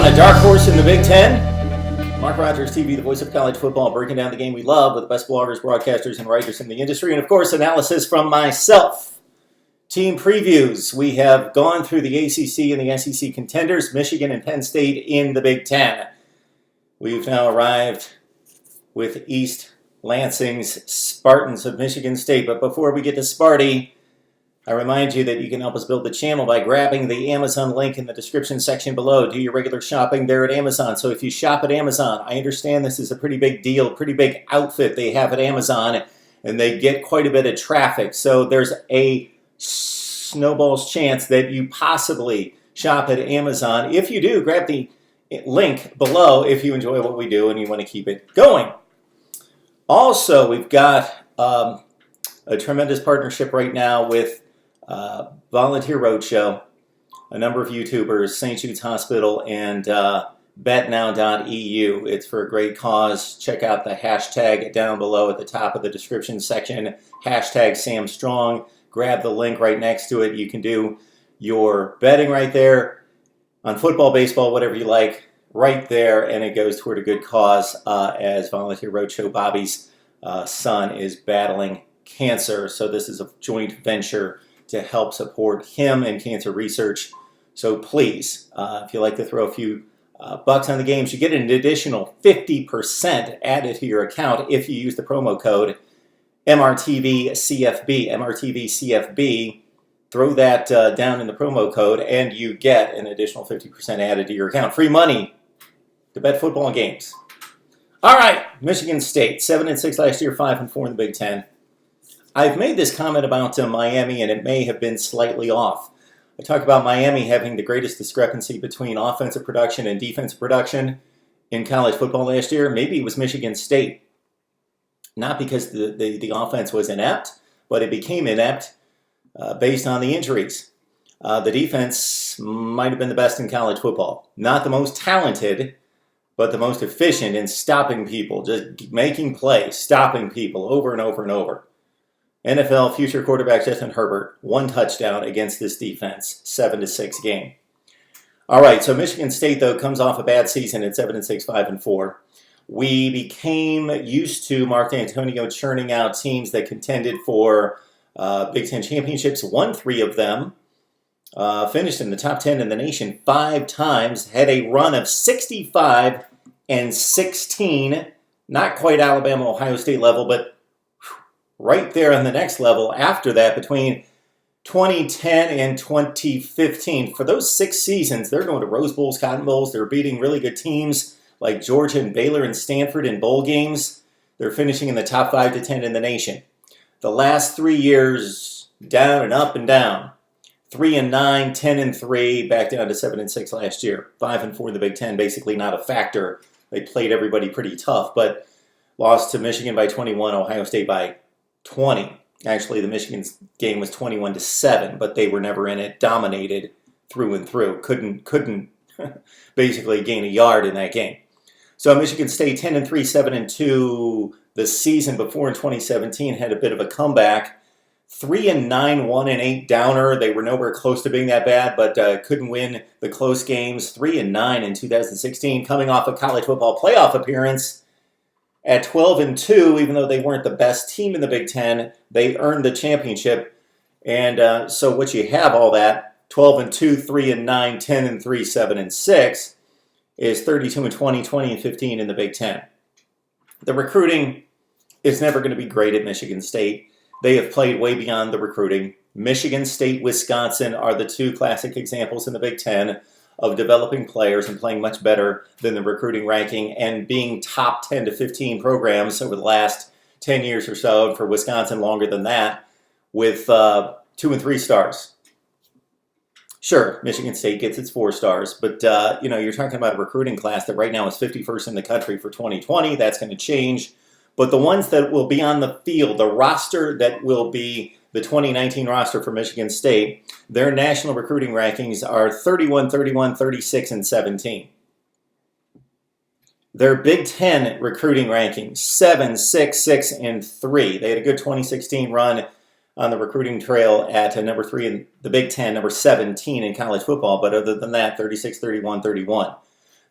want a dark horse in the Big Ten? MarkRogersTV, the voice of college football, breaking down the game we love with the best bloggers, broadcasters, and writers in the industry. And, of course, analysis from myself. Team previews. We have gone through the ACC and the SEC contenders, Michigan and Penn State in the Big Ten. We've now arrived with East Lansing's Spartans of Michigan State. But before we get to Sparty, I remind you that you can help us build the channel by grabbing the Amazon link in the description section below. Do your regular shopping there at Amazon. So if you shop at Amazon, I understand this is a pretty big deal, pretty big outfit they have at Amazon, and they get quite a bit of traffic. So there's a snowball's chance that you possibly shop at Amazon. If you do, grab the link below if you enjoy what we do and you want to keep it going. Also, we've got a tremendous partnership right now with Volunteer Roadshow, a number of YouTubers, St. Jude's Hospital, and betnow.eu. It's for a great cause. Check out the hashtag down below at the top of the description section, hashtag Sam Strong. Grab the link right next to it. You can do your betting right there on football, baseball, whatever you like, right there, and it goes toward a good cause as Volunteer Roadshow Bobby's son is battling cancer. So this is a joint venture to help support him and cancer research. So please, if you like to throw a few bucks on the games, you get an additional 50% added to your account if you use the promo code MRTVCFB. MRTVCFB. Throw that down in the promo code and you get an additional 50% added to your account. Free money to bet football games. All right, Michigan State, 7-6 last year, 5-4 in the Big Ten. I've made this comment about Miami, and it may have been slightly off. I talk about Miami having the greatest discrepancy between offensive production and defensive production in college football last year. Maybe it was Michigan State. Not because the offense was inept, but it became inept based on the injuries. The defense might have been the best in college football. Not the most talented, but the most efficient in stopping people, just making plays, stopping people over and over and over. NFL future quarterback Justin Herbert, 1 touchdown against this defense, 7-6 game. All right, so Michigan State, though, comes off a bad season at 7-6, 5-4. We became used to Mark D'Antonio churning out teams that contended for Big Ten championships, won 3 of them, finished in the top 10 in the nation 5 times, had a run of 65-16, not quite Alabama, Ohio State level, but right there on the next level after that between 2010 and 2015. For those 6 seasons, they're going to Rose Bowls, Cotton Bowls. They're beating really good teams like Georgia and Baylor and Stanford in bowl games. They're finishing in the top 5 to 10 in the nation. The last 3 years, down and up and down. 3-9, 10-3, back down to 7-6 last year. 5-4 in the Big Ten, basically not a factor. They played everybody pretty tough, but lost to Michigan by 21, Ohio State by 20. Actually, the Michigan game was 21-7, but they were never in it. Dominated through and through. Couldn't basically gain a yard in that game. So Michigan State 10-3, 7-2 the season before in 2017 had a bit of a comeback. 3-9, 1-8 downer. They were nowhere close to being that bad, but couldn't win the close games. 3-9 in 2016, coming off a college football playoff appearance. At 12-2, even though they weren't the best team in the Big Ten, they earned the championship. And so what you have all that, 12-2, 3-9, 10-3, 7-6, is 32-20, 20-15 in the Big Ten. The recruiting is never going to be great at Michigan State. They have played way beyond the recruiting. Michigan State, Wisconsin are the 2 classic examples in the Big Ten of developing players and playing much better than the recruiting ranking and being top 10 to 15 programs over the last 10 years or so, and for Wisconsin longer than that, with 2 and 3 stars. Sure, Michigan State gets its 4 stars, but you're talking about a recruiting class that right now is 51st in the country for 2020. That's going to change. But the ones that will be on the field, the roster that will be the 2019 roster for Michigan State, their national recruiting rankings are 31, 31, 36, and 17. Their Big Ten recruiting rankings, 7, 6, 6, and 3. They had a good 2016 run on the recruiting trail at number 3 in the Big Ten, number 17 in college football. But other than that, 36, 31, 31.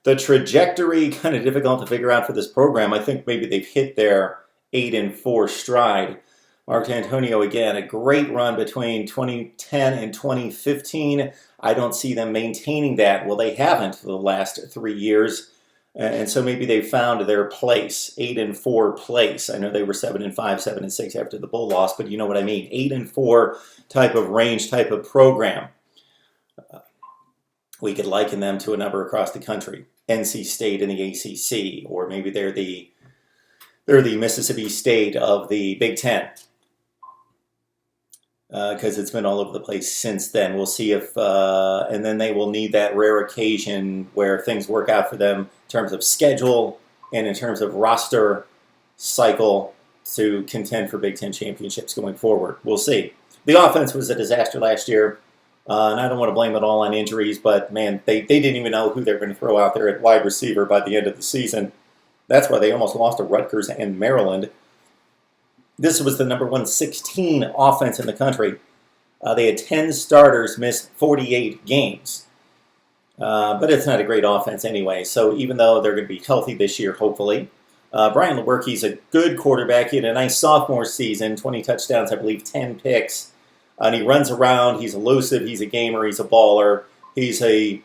The trajectory, kind of difficult to figure out for this program. I think maybe they've hit their 8-4 stride. Mark Antonio, again, a great run between 2010 and 2015. I don't see them maintaining that. Well, they haven't for the last 3 years. And so maybe they found their place, 8-4 place. I know they were 7-5, 7-6 after the Bull loss, but you know what I mean. 8-4 type of range, type of program. We could liken them to a number across the country. NC State in the ACC, or maybe they're the Mississippi State of the Big Ten. Because it's been all over the place since then. We'll see if, and then they will need that rare occasion where things work out for them in terms of schedule and in terms of roster cycle to contend for Big Ten championships going forward. We'll see. The offense was a disaster last year. And I don't want to blame it all on injuries, but man, they didn't even know who they were going to throw out there at wide receiver by the end of the season. That's why they almost lost to Rutgers and Maryland. This was the number 116 offense in the country. They had 10 starters miss 48 games. But it's not a great offense anyway. So even though they're going to be healthy this year, hopefully. Brian Lewerke's a good quarterback. He had a nice sophomore season, 20 touchdowns, I believe, 10 picks. And he runs around, he's elusive, he's a gamer, he's a baller. He's a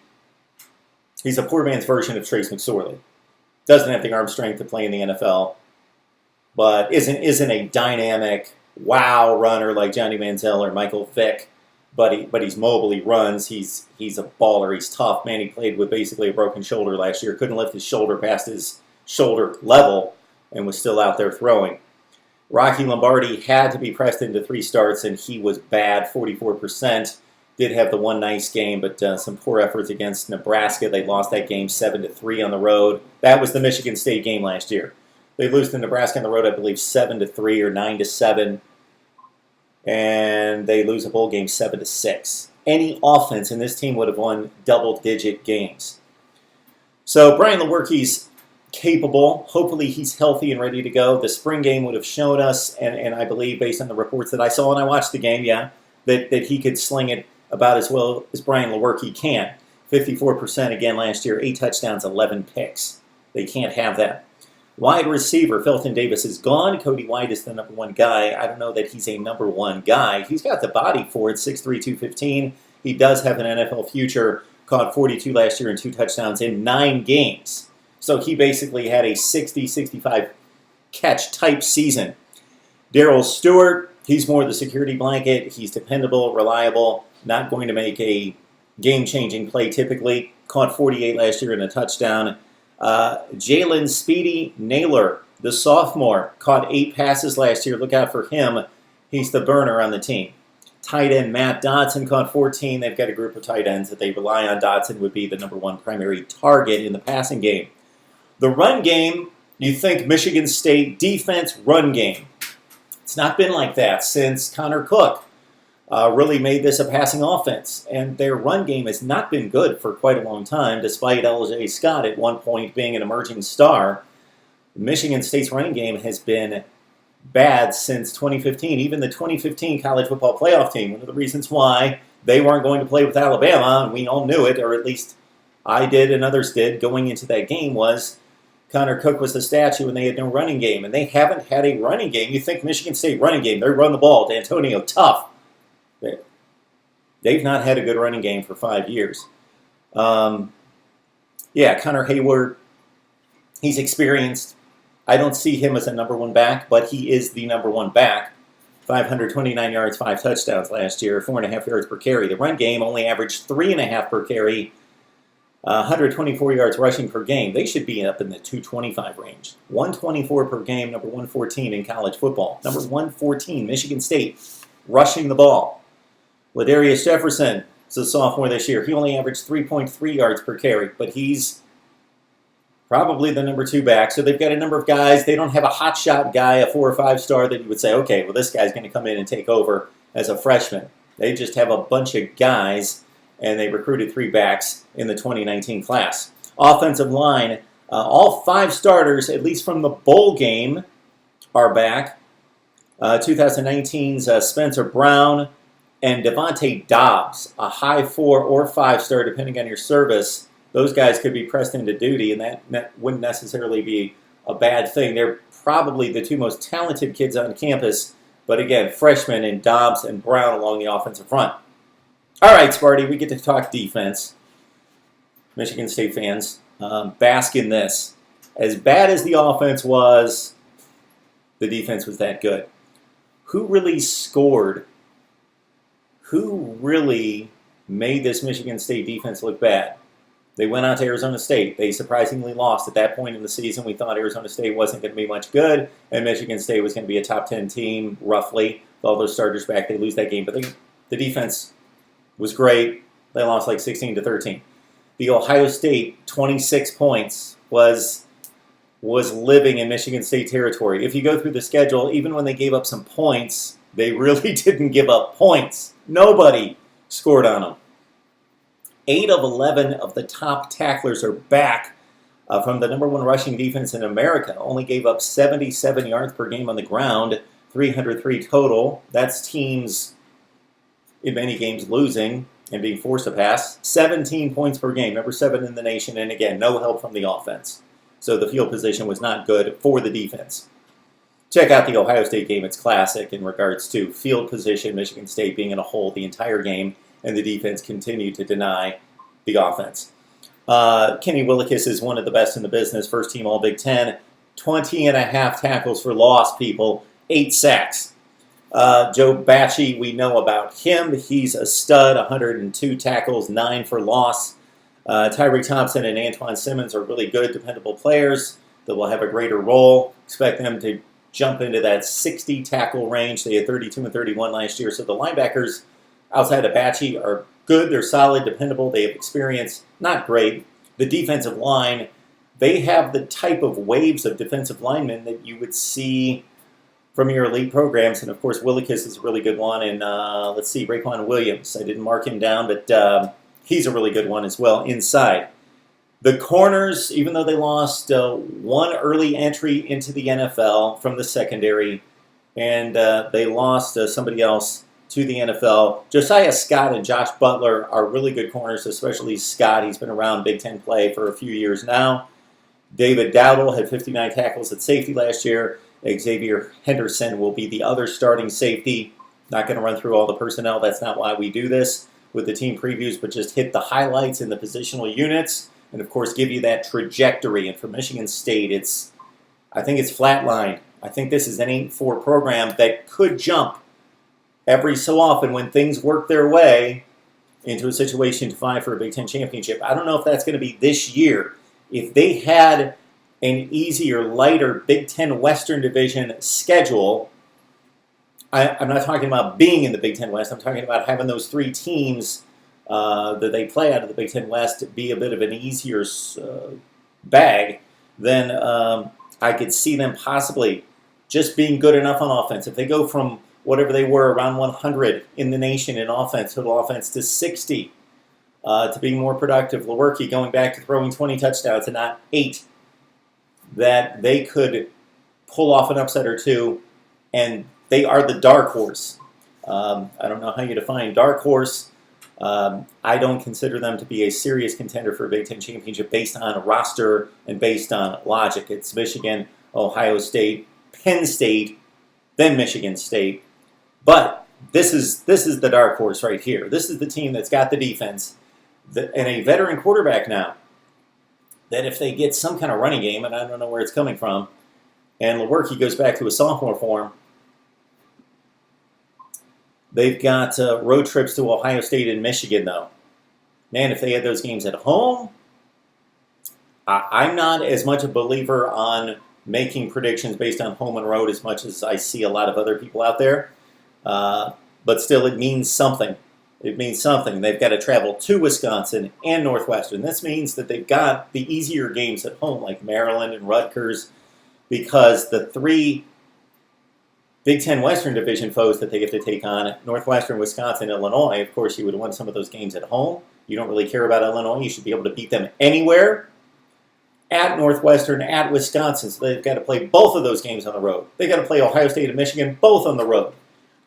poor man's version of Trace McSorley. Doesn't have the arm strength to play in the NFL, but isn't a dynamic wow runner like Johnny Manziel or Michael Vick. But he's mobile, he runs, he's a baller, he's tough. Man, he played with basically a broken shoulder last year. Couldn't lift his shoulder past his shoulder level and was still out there throwing. Rocky Lombardi had to be pressed into 3 starts, and he was bad, 44%. Did have the one nice game, but some poor efforts against Nebraska. They lost that game 7-3 on the road. That was the Michigan State game last year. They lose to Nebraska on the road, I believe, 7-3 or 9-7. And they lose a bowl game 7-6. Any offense in this team would have won double-digit games. So Brian Lewerke's capable. Hopefully he's healthy and ready to go. The spring game would have shown us, and I believe based on the reports that I saw and I watched the game, that he could sling it about as well as Brian Lewerke can. 54% again last year, 8 touchdowns, 11 picks. They can't have that. Wide receiver, Felton Davis is gone. Cody White is the number 1 guy. I don't know that he's a number 1 guy. He's got the body for it, 6'3", 215. He does have an NFL future. Caught 42 last year and 2 touchdowns in 9 games. So he basically had a 60, 65 catch type season. Darrell Stewart, he's more the security blanket. He's dependable, reliable, not going to make a game-changing play typically. Caught 48 last year and a touchdown. Jalen Speedy Naylor, the sophomore, caught 8 passes last year. Look out for him. He's the burner on the team. Tight end Matt Dodson caught 14. They've got a group of tight ends that they rely on. Dodson would be the number 1 primary target in the passing game. The run game, you think Michigan State defense run game. It's not been like that since Connor Cook really made this a passing offense. And their run game has not been good for quite a long time, despite L.J. Scott at one point being an emerging star. Michigan State's running game has been bad since 2015. Even the 2015 college football playoff team, one of the reasons why they weren't going to play with Alabama, and we all knew it, or at least I did and others did, going into that game was Connor Cook was the statue and they had no running game. And they haven't had a running game. You think Michigan State running game, they run the ball. D'Antonio, tough. They've not had a good running game for 5 years. Connor Heyward, he's experienced. I don't see him as a number 1 back, but he is the number 1 back. 529 yards, 5 touchdowns last year, 4.5 yards per carry. The run game only averaged 3.5 per carry, 124 yards rushing per game. They should be up in the 225 range. 124 per game, number 114 in college football. Number 114, Michigan State, rushing the ball. Ladarius Jefferson is a sophomore this year. He only averaged 3.3 yards per carry, but he's probably the number 2 back. So they've got a number of guys. They don't have a hotshot guy, a 4 or 5 star that you would say, okay, well, this guy's going to come in and take over as a freshman. They just have a bunch of guys, and they recruited 3 backs in the 2019 class. Offensive line, all 5 starters, at least from the bowl game, are back. 2019's Spencer Brown and Devontae Dobbs, a high 4 or 5 star, depending on your service, those guys could be pressed into duty, and that wouldn't necessarily be a bad thing. They're probably the two most talented kids on campus, but again, freshmen in Dobbs and Brown along the offensive front. All right, Sparty, we get to talk defense. Michigan State fans, bask in this. As bad as the offense was, the defense was that good. Who really scored? Who really made this Michigan State defense look bad? They went out to Arizona State. They surprisingly lost. At that point in the season, we thought Arizona State wasn't going to be much good, and Michigan State was going to be a top 10 team, roughly. With all those starters back, they lose that game. But the defense was great. They lost like 16-13. The Ohio State 26 points was living in Michigan State territory. If you go through the schedule, even when they gave up some points, they really didn't give up points. Nobody scored on them. 8 of 11 of the top tacklers are back from the number one rushing defense in America. Only gave up 77 yards per game on the ground, 303 total. That's teams in many games losing and being forced to pass. 17 points per game, number 7 in the nation, and again, no help from the offense. So the field position was not good for the defense. Check out the Ohio State game. It's classic in regards to field position, Michigan State being in a hole the entire game, and the defense continued to deny the offense. Kenny Willekes is one of the best in the business, first team All Big Ten, 20 and a half tackles for loss, people, 8 sacks. Joe Bachie, we know about him. He's a stud, 102 tackles, 9 for loss. Tyreek Thompson and Antoine Simmons are really good, dependable players that will have a greater role. Expect them to jump into that 60 tackle range. They had 32 and 31 last year. So the linebackers outside of Bachie are good. They're solid, dependable. They have experience. Not great. The defensive line, they have the type of waves of defensive linemen that you would see from your elite programs. And, of course, Willekes is a really good one. And let's see, Raekwon Williams. I didn't mark him down, but he's a really good one as well inside. The corners, even though they lost one early entry into the NFL from the secondary, and they lost somebody else to the NFL, Josiah Scott and Josh Butler are really good corners, especially Scott. He's been around Big Ten play for a few years now. David Dowdle had 59 tackles at safety last year. Xavier Henderson will be the other starting safety. Not going to run through all the personnel. That's not why we do this with the team previews, but just hit the highlights in the positional units and, of course, give you that trajectory. And for Michigan State, I think it's flatlined. I think this is an 8-4 program that could jump every so often when things work their way into a situation to vie for a Big Ten championship. I don't know if that's going to be this year. If they had an easier, lighter Big Ten Western Division schedule, I'm not talking about being in the Big Ten West. I'm talking about having those 3 teams that they play out of the Big Ten West be a bit of an easier bag, then I could see them possibly just being good enough on offense. If they go from whatever they were, around 100 in the nation in offense, total offense, to 60, to being more productive. Lewerke going back to throwing 20 touchdowns and not 8, that they could pull off an upset or two, and they are the dark horse. I don't know how you define dark horse. I don't consider them to be a serious contender for a Big Ten championship based on roster and based on logic. It's Michigan, Ohio State, Penn State, then Michigan State. But this is the dark horse right here. This is the team that's got the defense and a veteran quarterback now, that if they get some kind of running game, and I don't know where it's coming from, and Lewerke goes back to his sophomore form, they've got road trips to Ohio State and Michigan, though. Man, if they had those games at home, I'm not as much a believer on making predictions based on home and road as much as I see a lot of other people out there. But still, it means something. It means something. They've got to travel to Wisconsin and Northwestern. This means that they've got the easier games at home, like Maryland and Rutgers, because the 3 Big Ten Western Division foes that they get to take on, Northwestern, Wisconsin, Illinois, of course, you would have won some of those games at home. You don't really care about Illinois. You should be able to beat them anywhere. At Northwestern, at Wisconsin, so they've got to play both of those games on the road. They've got to play Ohio State and Michigan, both on the road.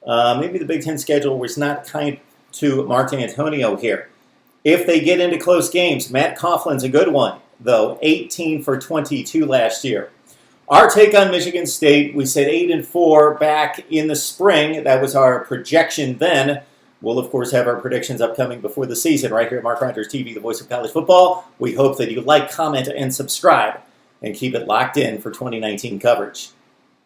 Maybe the Big Ten schedule was not kind to Mark D'Antonio here. if they get into close games. Matt Coughlin's a good one, though, 18 for 22 last year. Our take on Michigan State, we said 8-4 back in the spring. That was our projection then. We'll, of course, have our predictions upcoming before the season right here at MarkRogersTV, the voice of college football. We hope that you like, comment, and subscribe, and keep it locked in for 2019 coverage.